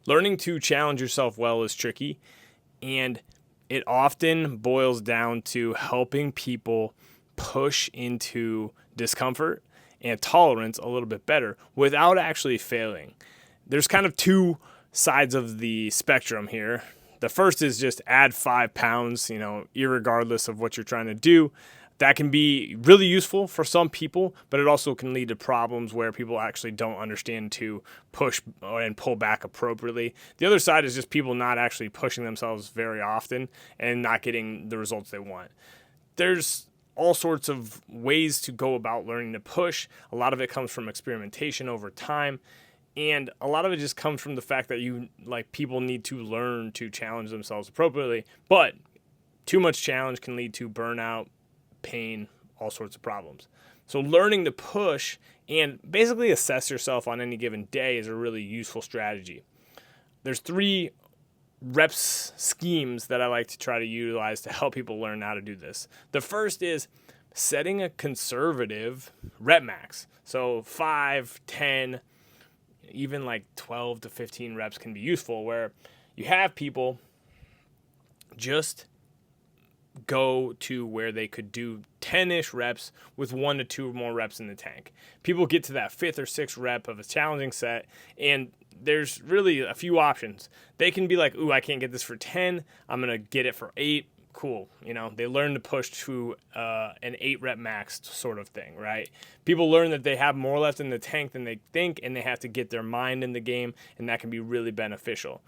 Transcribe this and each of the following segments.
Learning to challenge yourself well is tricky, and it often boils down to helping people push into discomfort and tolerance a little bit better without actually failing. There's kind of two sides of the spectrum here. The first is just add 5 pounds, irregardless of what you're trying to do. That can be really useful for some people, but it also can lead to problems where people actually don't understand to push and pull back appropriately. The other side is just people not actually pushing themselves very often and not getting the results they want. There's all sorts of ways to go about learning to push. A lot of it comes from experimentation over time. And a lot of it just comes from the fact that people need to learn to challenge themselves appropriately. But too much challenge can lead to burnout, pain, all sorts of problems. So learning to push and basically assess yourself on any given day is a really useful strategy. There's 3 reps schemes that I like to try to utilize to help people learn how to do this. The first is setting a conservative rep max. So 5, 10, even like 12 to 15 reps can be useful, where you have people just go to where they could do 10-ish reps with 1 to 2 more reps in the tank. People get to that 5th or 6th rep of a challenging set, and there's really a few options. They can be like, ooh, I can't get this for 10. I'm going to get it for 8. Cool. They learn to push to an 8 rep max sort of thing, right? People learn that they have more left in the tank than they think, and they have to get their mind in the game, and that can be really beneficial.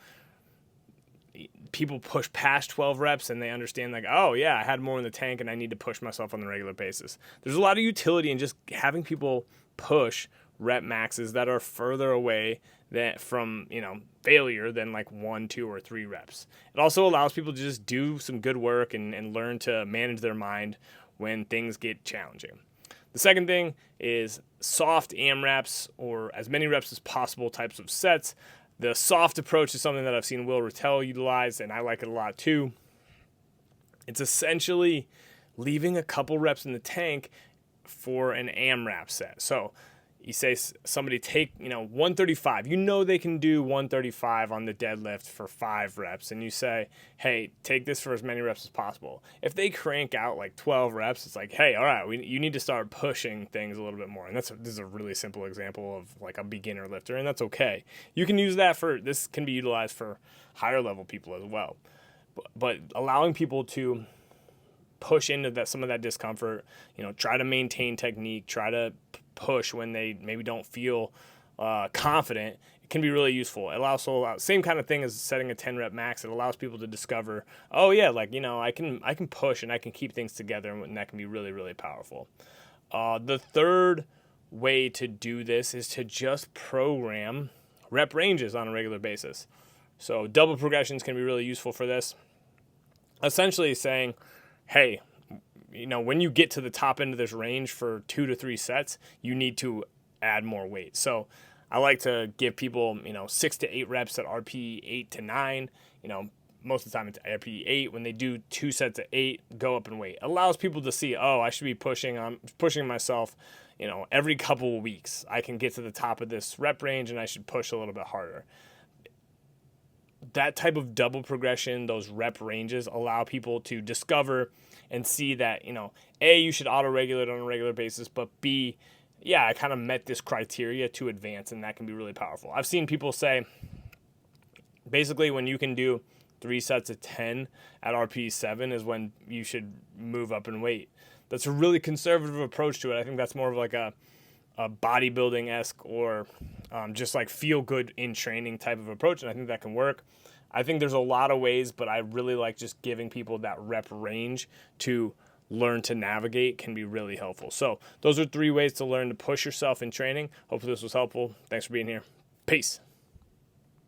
People push past 12 reps and they understand oh yeah, I had more in the tank and I need to push myself on a regular basis. There's a lot of utility in just having people push rep maxes that are further away from failure than 1, 2, or 3 reps. It also allows people to just do some good work and learn to manage their mind when things get challenging. The second thing is soft AMRAPs, or as many reps as possible types of sets. The soft approach is something that I've seen Will Rattel utilize, and I like it a lot too. It's essentially leaving a couple reps in the tank for an AMRAP set. So you say somebody take 135. They can do 135 on the deadlift for 5 reps, and you say, hey, take this for as many reps as possible. If they crank out 12 reps, it's hey, all right, you need to start pushing things a little bit more. And this is a really simple example of a beginner lifter, and that's okay. You can use this can be utilized for higher level people as well. But allowing people to push into some of that discomfort, try to maintain technique, try to push when they maybe don't feel confident, it can be really useful. It also same kind of thing as setting a 10 rep max. It allows people to discover, oh yeah, I can push and I can keep things together, and that can be really, really powerful. The third way to do this is to just program rep ranges on a regular basis. So double progressions can be really useful for this. Essentially saying, hey, when you get to the top end of this range for 2 to 3 sets, you need to add more weight. So I like to give people, 6 to 8 reps at RP 8 to 9. Most of the time it's RP 8. When they do 2 sets of 8, go up in weight. It allows people to see, oh, I should be pushing myself, every couple of weeks. I can get to the top of this rep range and I should push a little bit harder. That type of double progression, those rep ranges, allow people to discover and see that, A, you should auto-regulate on a regular basis, but B, yeah, I kind of met this criteria to advance, and that can be really powerful. I've seen people say, basically, when you can do 3 sets of 10 at RP 7 is when you should move up in weight. That's a really conservative approach to it. I think that's more of a bodybuilding-esque or just feel good in training type of approach, and I think that can work. I think there's a lot of ways, but I really like just giving people that rep range to learn to navigate can be really helpful. So those are 3 ways to learn to push yourself in training. Hopefully this was helpful. Thanks for being here. Peace.